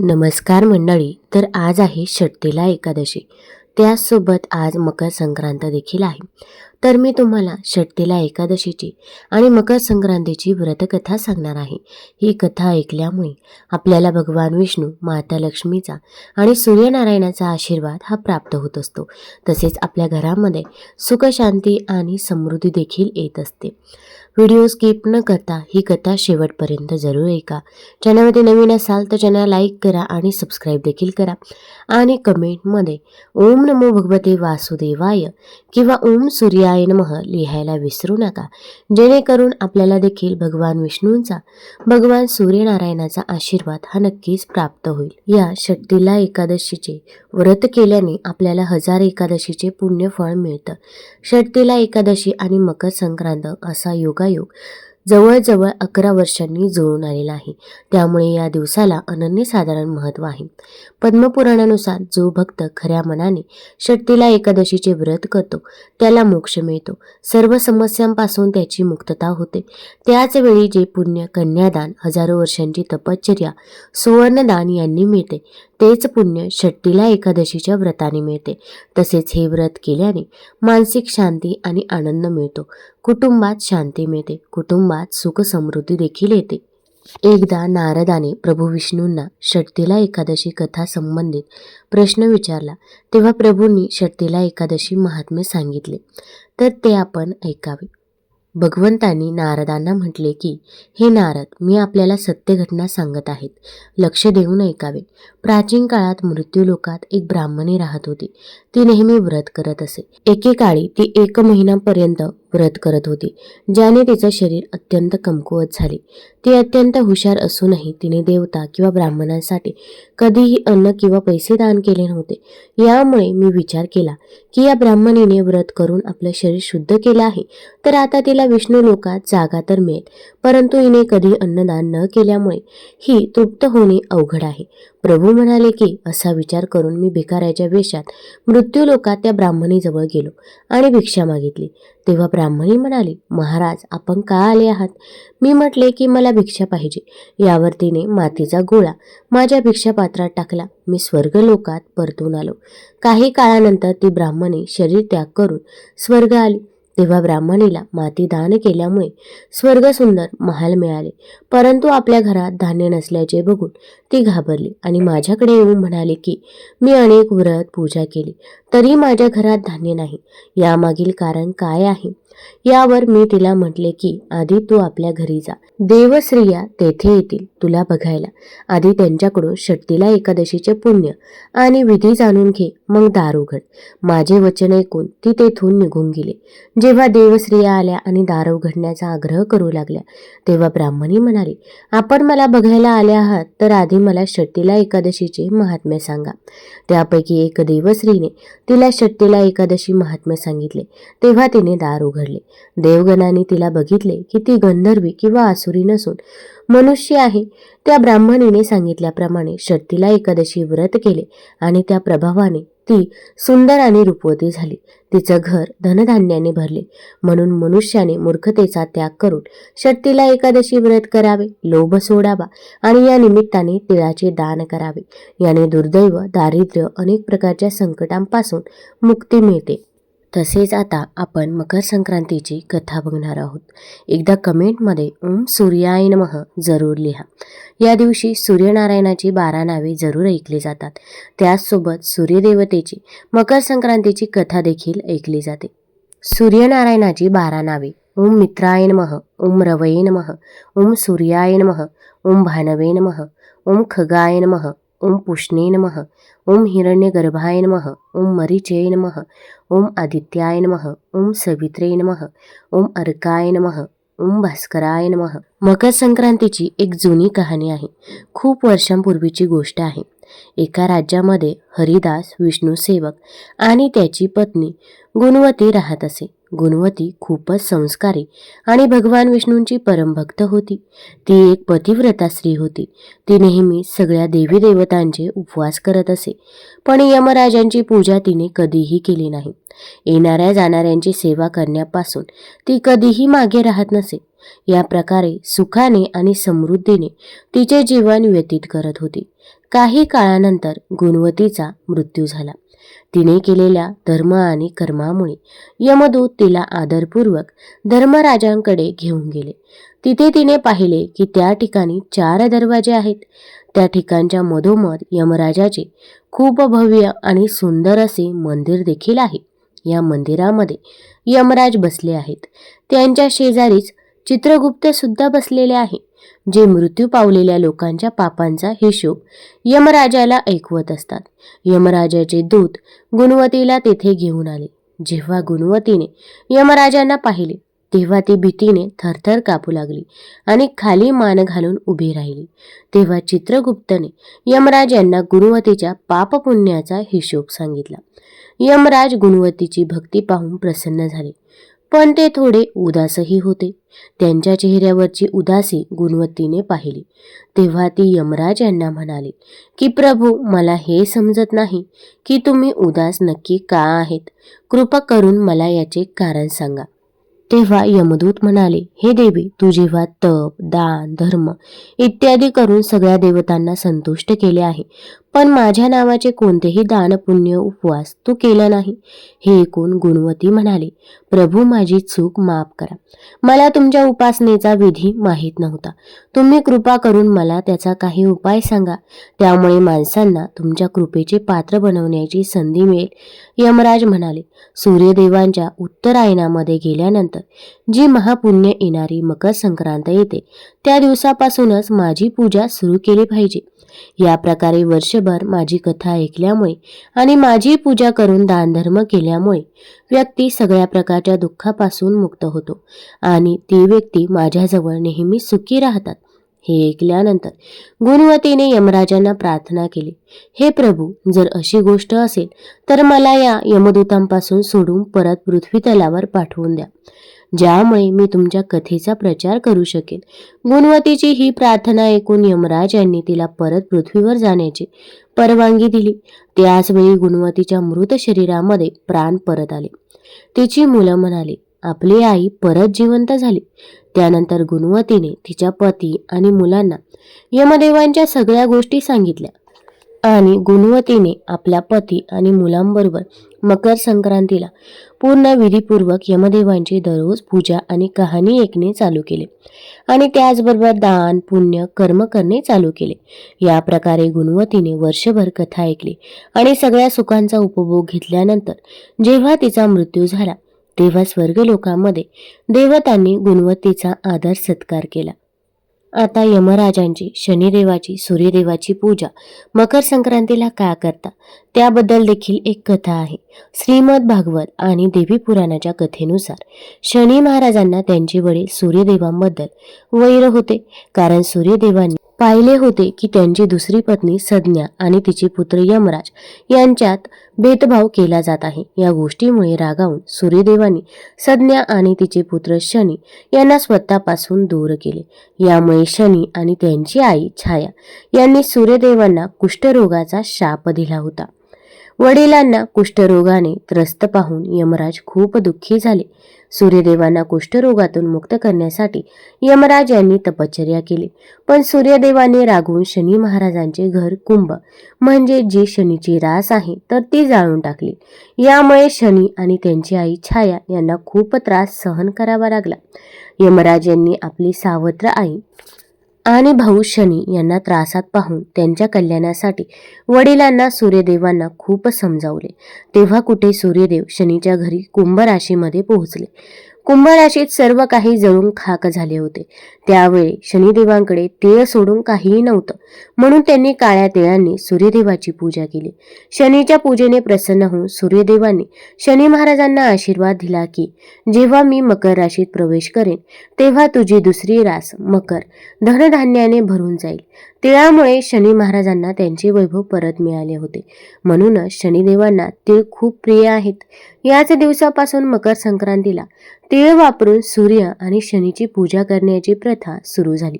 नमस्कार मंडळी. तर आज आहे षटतिला एकादशी. त्याचसोबत आज मकर संक्रांत देखील आहे. तर मी तुम्हाला षटतिला एकादशीची आणि मकर संक्रांतीची व्रतकथा सांगणार आहे. ही कथा ऐकल्यामुळे आपल्याला भगवान विष्णू, माता लक्ष्मीचा आणि सूर्यनारायणाचा आशीर्वाद हा प्राप्त होत असतो. तसेच आपल्या घरामध्ये सुख, शांती आणि समृद्धी देखील येत असते. व्हिडिओ स्किप न करता ही कथा शेवटपर्यंत जरूर ऐका. चॅनलमध्ये नवीन असाल तर चॅनल लाईक करा आणि सबस्क्राईब देखील करा. आणि कमेंटमध्ये ओम नमो भगवते वासुदेवाय किंवा ओम सूर्याय नमः लिहायला विसरू नका, जेणेकरून आपल्याला देखील भगवान विष्णूंचा, भगवान सूर्यनारायणाचा आशीर्वाद हा नक्कीच प्राप्त होईल. या षटतिला एकादशीचे व्रत केल्याने आपल्याला 1000 एकादशीचे पुण्य फळ मिळतं. षटतिला एकादशी आणि मकर संक्रांत असा योगायोग जवळजवळ 11 वर्षांनी जुळून आलेला आहे. त्यामुळे या दिवसाला अनन्यसाधारण महत्त्व आहे. पद्मपुराणानुसार जो भक्त खऱ्या मनाने षटतिला एकादशीचे व्रत करतो त्याला मोक्ष मिळतो. सर्व समस्यांपासून त्याची मुक्तता होते. त्याच वेळी जे पुण्य कन्यादान, हजारो वर्षांची तपश्चर्या, सुवर्णदान यांनी मिळते, तेच पुण्य षटतिला एकादशीच्या व्रताने मिळते. तसेच हे व्रत केल्याने मानसिक शांती आणि आनंद मिळतो. कुटुंबात शांती मिळते. कुटुंबात सुख समृद्धी देखील येते. एकदा नारदाने प्रभू विष्णूंना षटतिला एकादशी कथा संबंधित प्रश्न विचारला. तेव्हा प्रभूंनी षटतिला एकादशी महात्म्य सांगितले. तर ते आपण ऐकावे. भगवंतांनी नारदांना म्हटले की, हे नारद, मी आपल्याला सत्य घटना सांगत आहेत. लक्ष देऊन ऐकावे. प्राचीन काळात मृत्यूलोकात एक ब्राह्मणी राहत होती. ती नेहमी व्रत करत असे. एकेकाळी ती 1 महिन्यापर्यंत व्रत करत होती, ज्याने तिचं शरीर अत्यंत कमकुवत झाले. ती अत्यंत हुशार असूनही तिने देवता किंवा ब्राह्मणांसाठी कधीही अन्न किंवा पैसे दान केले नव्हते. यामुळे मी विचार केला की या ब्राह्मणीने व्रत करून आपलं शरीर शुद्ध केलं आहे, तर आता तिला विष्णू लोकात जागा तर मिळेल, परंतु हिने कधी अन्नदान न केल्यामुळे ही तृप्त होणे अवघड आहे. प्रभू म्हणाले की, असा विचार करून मी भिकाऱ्याच्या वेशात मृत्यूलोकात त्या ब्राह्मणीजवळ गेलो आणि भिक्षा मागितली. तेव्हा ब्राह्मणी म्हणाली, महाराज, आपण का आले आहात? मी म्हटले की मला भिक्षा पाहिजे. यावर तिने मातीचा गोळा माझ्या भिक्षापात्रात टाकला. मी स्वर्गलोकात परतून आलो. काही काळानंतर ती ब्राह्मणी शरीर त्याग करून स्वर्ग आली. तेव्हा ब्राह्मणीला माती दान केल्यामुळे स्वर्ग सुंदर महाल मिळाले, परंतु आपल्या घरात धान्य नसल्याचे बघून ती घाबरली आणि माझ्याकडे येऊन म्हणाली की, मी अनेक व्रत पूजा केली तरी माझ्या घरात धान्य नाही. यामागील कारण काय आहे? यावर मी तिला म्हटले की, आधी तू आपल्या घरी जा. देवस्त्रिया तेथे येतील तुला बघायला. आधी त्यांच्याकडून षटतिला एकादशीचे पुण्य आणि विधी जाणून घे, मग दार उघड. माझे वचन ऐकून ती तेथून निघून गेली. जेव्हा देवस्त्रिया आल्या आणि दार उघडण्याचा आग्रह करू लागल्या, तेव्हा ब्राह्मणी म्हणाली, आपण मला बघायला आल्या आहात, तर आधी मला षटतिला एकादशीचे महात्म्य सांगा. त्यापैकी एक देवस्त्रीने तिला षटतिला एकादशी महात्म्य सांगितले. तेव्हा तिने दार उघडले. देवगणाने तिला बघितले की ती गंधर्वी किंवा आसुरी नसून मनुष्य आहे. त्या ब्राह्मणीने सांगितल्याप्रमाणे षटतिला एकादशी व्रत केले आणि त्या प्रभावाने ती सुंदर आणि रूपवती झाली. तिचं घर धनधान्याने भरले. म्हणून मनुष्याने मूर्खतेचा त्याग करून षटतिला एकादशी व्रत करावे, लोभ सोडावा आणि या निमित्ताने तिळाचे दान करावे. याने दुर्दैव, दारिद्र्य, अनेक प्रकारच्या संकटांपासून मुक्ती मिळते. तसेच आता आपण मकर संक्रांतीची कथा बघणार आहोत. एकदा कमेंटमध्ये ओम सूर्याय नमः जरूर लिहा. या दिवशी सूर्यनारायणाची 12 नावे जरूर ऐकली जातात. त्याचसोबत सूर्यदेवतेची मकर संक्रांतीची कथा देखील ऐकली जाते. सूर्यनारायणाची 12 नावे: ओम मित्राय नमः, ओम रवये नमः, ओम सूर्याय नमः, ओम भानवे नमः, ओम खगाय नमः, ओम पुष्णे नमः, ओम हिरण्यगर्भाय नमः, ओम मरीचये नमः, ओम आदित्याय नमः, ओम सवित्रे नमः, ओम अर्काय नमः, ओम भास्कराय नमः. मकर संक्रांतीची एक जुनी कहाणी आहे. खूप वर्षांपूर्वीची गोष्ट आहे. एका राज्यामध्ये हरिदास विष्णुसेवक आणि त्याची पत्नी गुणवती राहत असे. गुणवती खूपच संस्कारी आणि भगवान विष्णूंची परमभक्त होती. ती एक पतिव्रता स्त्री होती. ती नेहमी सगळ्या देवी देवतांचे उपवास करत असे, पण यमराजांची पूजा तिने कधीही केली नाही. येणाऱ्या जाणाऱ्यांची सेवा करण्यापासून ती कधीही मागे राहत नसे. या प्रकारे सुखाने आणि समृद्धीने तिचे जीवन व्यतीत करत होती. काही काळानंतर गुणवतीचा मृत्यू झाला. तिने केलेल्या धर्म आणि कर्मामुळे यमदूत तिला आदरपूर्वक धर्मराजांकडे घेऊन गेले. तिथे तिने पाहिले की त्या ठिकाणी 4 दरवाजे आहेत. त्या ठिकाणच्या मधोमध यमराजाचे खूप भव्य आणि सुंदर असे मंदिर देखील आहे. या मंदिरामध्ये यमराज बसले आहेत. त्यांच्या शेजारीच चित्रगुप्त सुद्धा बसलेले आहे, जे मृत्यू पावलेल्या लोकांच्या पापांचा हिशोब यमराजाला ऐकवत असतात. यमराजाचे दूत गुणवतीला तेथे घेऊन आले. जेव्हा गुणवतीने यमराजांना पाहिले तेव्हा ती भीतीने थरथर कापू लागली आणि खाली मान घालून उभी राहिली. तेव्हा चित्रगुप्तने यमराज यांना गुणवतीच्या पापपुण्याचा हिशोब सांगितला. यमराज गुणवतीची भक्ती पाहून प्रसन्न झाले, पण ते थोडे उदासही होते. त्यांच्या चेहऱ्यावरची उदासी गुणवतीने पाहिली. तेव्हा ती यमराज यांना म्हणाले की प्रभू, मला हे समजत नाही की तुम्ही उदास नक्की का आहेत. कृपा करून मला याचे कारण सांगा. तेव्हा यमदूत म्हणाले, हे देवी, तू जेव्हा तप, दान, धर्म इत्यादी करून सगळ्या देवतांना संतुष्ट केले आहे, पण माझ्या नावाचे कोणतेही दान, पुण्य, उपवास तू केला नाही. हे ऐकून गुणवती म्हणाले, प्रभू, माझी चूक माफ करा. मला तुमच्या उपासनेचा विधी माहीत नव्हता. तुम्ही कृपा करून मला त्याचा काही उपाय सांगा, त्यामुळे माणसांना तुमच्या कृपेचे पात्र बनवण्याची संधी मिळेल. यमराज म्हणाले, सूर्यदेवांच्या उत्तरायणामध्ये गेल्यानंतर जी महापुण्य येणारी मकर संक्रांत येते, त्या दिवसापासूनच माझी पूजा सुरू केली पाहिजे. या प्रकारे वर्षभर माझी कथा ऐकल्यामुळे आणि माझी पूजा करून दानधर्म केल्यामुळे व्यक्ती सगळ्या प्रकारच्या दुःखापासून मुक्त होतो आणि ती व्यक्ती माझ्याजवळ नेहमी सुखी राहतात. हे ऐकल्यानंतर गुणवतीने यमराजांना प्रार्थना केली, हे प्रभू, जर अशी गोष्ट असेल तर मला या यमदूतांपासून सोडून परत पृथ्वी तलावर पाठवून द्या, ज्यामुळे मी तुमच्या कथेचा प्रचार करू शकेल. गुणवतीची ही प्रार्थना ऐकून यमराज यांनी तिला परत पृथ्वीवर जाण्याची परवानगी दिली. त्याच वेळी गुणवतीच्या मृत शरीरामध्ये प्राण परत आले. तिची मुलं म्हणाले, आपली आई परत जिवंत झाली. त्यानंतर गुणवतीने तिच्या पती आणि मुलांना यमदेवांच्या सगळ्या गोष्टी सांगितल्या आणि गुणवतीने आपल्या पती आणि मुलांबरोबर मकर संक्रांतीला पूर्ण विधीपूर्वक यमदेवांची दररोज पूजा आणि कहाणी ऐकणे चालू केले आणि त्याचबरोबर दान, पुण्य, कर्म करणे चालू केले. या प्रकारे गुणवतीने वर्षभर कथा ऐकली आणि सगळ्या सुखांचा उपभोग घेतल्यानंतर जेव्हा तिचा मृत्यू झाला तेव्हा स्वर्गलोकामध्ये देवतांनी गुणवतीचा आदर सत्कार केला. आता यमराजांची, शनिदेवाची, सूर्यदेवाची पूजा मकर संक्रांतीला का करता, त्याबद्दल देखील एक कथा आहे. श्रीमद भागवत आणि देवी पुराणाच्या कथेनुसार शनी महाराजांना त्यांचे वडील सूर्यदेवांबद्दल वैर होते, कारण सूर्यदेवांनी पाहिले होते की त्यांची दुसरी पत्नी सज्ञा आणि तिचे पुत्र यमराज यांच्यात भेदभाव केला जात आहे. या गोष्टीमुळे रागावून सूर्यदेवांनी सज्ञा आणि तिचे पुत्र शनी यांना स्वतःपासून दूर केले. यामुळे शनी आणि त्यांची आई छाया यांनी सूर्यदेवांना कुष्ठरोगाचा शाप दिला होता. वडिलांना कुष्ठरोगाने त्रस्त पाहून यमराज खूप दुःखी झाले. सूर्यदेवांना कुष्ठरोगातून मुक्त करण्यासाठी यमराज यांनी तपश्चर्या केली, पण सूर्यदेवाने रागवून शनी महाराजांचे घर कुंभ म्हणजे जी शनीची रास आहे तर ती जाळून टाकली. यामुळे शनी आणि त्यांची आई छाया यांना खूप त्रास सहन करावा लागला. यमराज यांनी आपली सावत्र आई आणि भाऊ शनी यांना त्रासात पाहून त्यांच्या कल्याणासाठी वडिलांना सूर्यदेवांना खूप समजावले. तेव्हा कुठे सूर्यदेव शनीच्या घरी कुंभ राशीमध्ये पोहोचले. कुंभ राशीत सर्व काही जळून खाक झाले होते. त्यावेळी शनिदेवांकडे तीळ सोडून काहीही नव्हतं, म्हणून त्यांनी काळ्या तिळांनी सूर्यदेवाची पूजा केली. शनीच्या पूजेने प्रसन्न होऊन सूर्यदेवांनी शनी महाराजांना आशीर्वाद दिला की जेव्हा मी मकर राशीत प्रवेश करेन तेव्हा तुझी दुसरी रास मकर धनधान्याने भरून जाईल. तिळामुळे शनी महाराजांना त्यांचे वैभव परत मिळाले होते. म्हणूनच शनिदेवांना तीळ खूप प्रिय आहेत. याच दिवसापासून मकर संक्रांतीला तीळ वापरून सूर्य आणि शनीची पूजा करण्याची प्रथा सुरू झाली.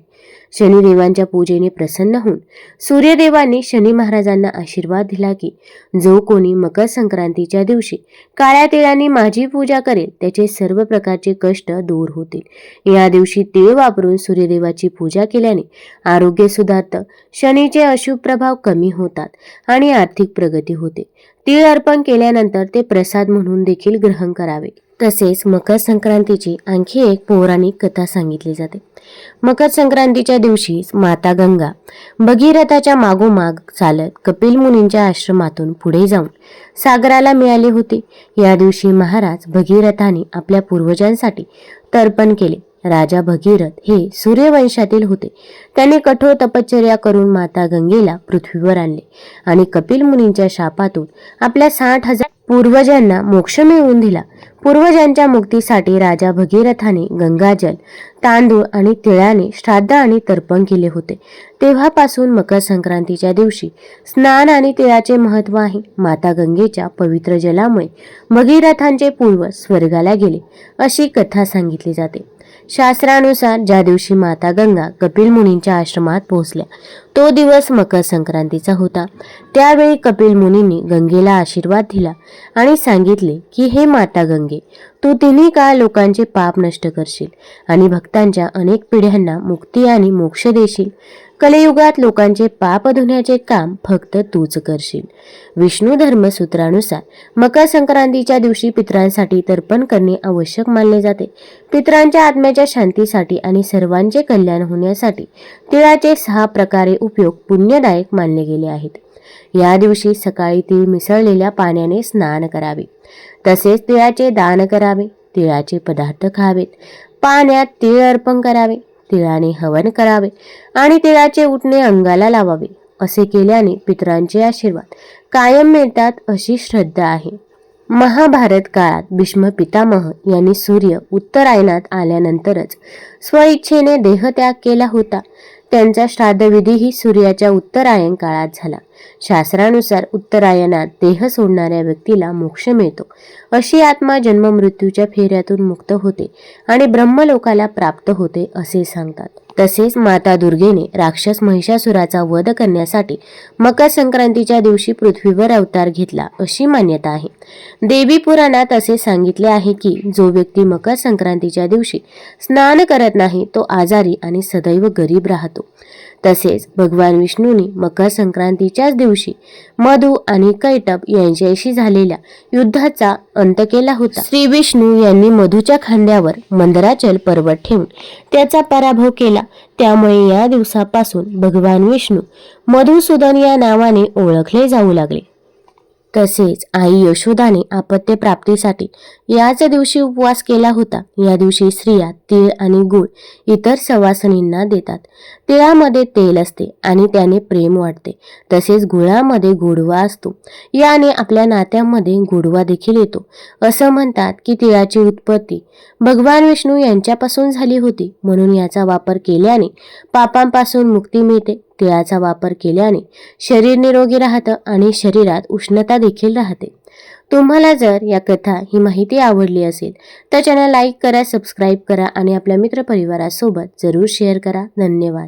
शनिदेवांच्या पूजेने प्रसन्न होऊन सूर्यदेवांनी शनी महाराजांना आशीर्वाद दिला की जो कोणी मकर संक्रांतीच्या दिवशी काळ्या तिळाने माझी पूजा करेल त्याचे सर्व प्रकारचे कष्ट दूर होतील. या दिवशी तीळ वापरून सूर्यदेवाची पूजा केल्याने आरोग्य सुधारतं, शनीचे अशुभ प्रभाव कमी होतात आणि आर्थिक प्रगती होते. तीळ अर्पण केल्यानंतर ते प्रसाद म्हणून देखील ग्रहण करावे. तसेच मकर संक्रांतीची आणखी एक पौराणिक कथा सांगितली जाते. मकर संक्रांतीच्या दिवशी माता गंगा भगीरथाच्या मागोमाग चालत कपिल मुनींच्या आश्रमातून पुढे जाऊन सागराला मिळाले होते. या दिवशी महाराज भगीरथाने आपल्या पूर्वजांसाठी तर्पण केले. राजा भगीरथ हे सूर्यवंशातील होते. त्याने कठोर तपश्चर्या करून माता गंगेला पृथ्वीवर आणले आणि कपिल मुनींच्या शापातून आपल्या 60,000 पूर्वजांना मोक्ष मिळवून दिला. पूर्वजांच्या मुक्तीसाठी राजा भगीरथाने गंगाजल, तांदूळ आणि तिळाने श्राद्ध आणि तर्पण केले होते. तेव्हापासून मकर संक्रांतीच्या दिवशी स्नान आणि तिळाचे महत्त्व आहे. माता गंगेच्या पवित्र जलामुळे भगीरथांचे पूर्वज स्वर्गाला गेले अशी कथा सांगितली जाते. शास्त्रानुसार ज्या दिवशी माता गंगा कपिल मुनींच्या आश्रमात पोहोचल्या तो दिवस मकर संक्रांतीचा होता. त्यावेळी कपिल मुनींनी गंगेला आशीर्वाद दिला आणि सांगितले की हे माता गंगे, तू तिन्ही काळ लोकांचे पाप नष्ट करशील आणि भक्तांच्या अनेक पिढ्यांना मुक्ती आणि मोक्ष देशील. कलियुगात लोकांचे पाप धुण्याचे काम फक्त तूच करशील. विष्णू धर्मसूत्रानुसार मकर संक्रांतीच्या दिवशी पितरांसाठी तर्पण करणे आवश्यक मानले जाते. पितरांच्या आत्म्याच्या शांतीसाठी आणि सर्वांचे कल्याण होण्यासाठी तिळाचे 6 प्रकारे उपयोग पुण्यदायक मानले गेले आहेत. या दिवशी सकाळी तीळ मिसळलेल्या पाण्याने स्नान करावे. तसेच तिळाचे दान करावे. तिळाचे पदार्थ खावेत. पाण्यात तीळ अर्पण करावे. तिळाने हवन करावे आणि तिळाचे उटणे अंगाला लावावे. असे केल्याने पितरांचे आशीर्वाद कायम मिळतात अशी श्रद्धा आहे. महाभारत काळात भीष्म पितामह यांनी सूर्य उत्तरायणात आल्यानंतरच स्वइच्छेने देहत्याग केला होता. त्यांचा श्राद्धविधीही सूर्याच्या उत्तरायण काळात झाला. शास्त्रानुसार उत्तरायणात देह सोडणाऱ्या व्यक्तीला मोक्ष मिळतो. अशी आत्मा जन्ममृत्यूच्या फेऱ्यातून मुक्त होते आणि ब्रह्मलोकाला प्राप्त होते असे सांगतात. तसेच माता दुर्गेने राक्षस महिषासुराचा वध करण्यासाठी मकर संक्रांतीच्या दिवशी पृथ्वीवर अवतार घेतला अशी मान्यता आहे. देवी पुराणात असे सांगितले आहे की जो व्यक्ती मकर संक्रांतीच्या दिवशी स्नान करत नाही तो आजारी आणि सदैव गरीब राहतो. तसेच भगवान विष्णूंनी मकर संक्रांतीच्याच दिवशी मधु आणि कैटभ यांच्याशी झालेल्या युद्धाचा अंत केला होता. श्री विष्णू यांनी मधूच्या खांद्यावर मंदराचल पर्वत ठेवून त्याचा पराभव केला. त्यामुळे या दिवसापासून भगवान विष्णू मधुसूदन या नावाने ओळखले जाऊ लागले. तसेच आई यशोदाने अपत्य प्राप्तीसाठी याच दिवशी उपवास केला होता. या दिवशी स्त्रिया तीळ आणि गूळ इतर सवासणींना देतात. तिळामध्ये तेल असते आणि त्याने प्रेम वाटते. तसेच गुळामध्ये गोडवा असतो. याने आपल्या नात्यामध्ये गोडवा देखील येतो. असं म्हणतात की तिळाची उत्पत्ती भगवान विष्णू यांच्यापासून झाली होती, म्हणून याचा वापर केल्याने पापांपासून मुक्ती मिळते. तिळाचा वापर केल्याने शरीर निरोगी राहतं आणि शरीरात उष्णता देखील राहते. तुम्हाला जर या कथा ही माहिती आवडली असेल तर चॅनल लाईक करा, सबस्क्राईब करा आणि आपल्या मित्रपरिवारासोबत जरूर शेअर करा. धन्यवाद.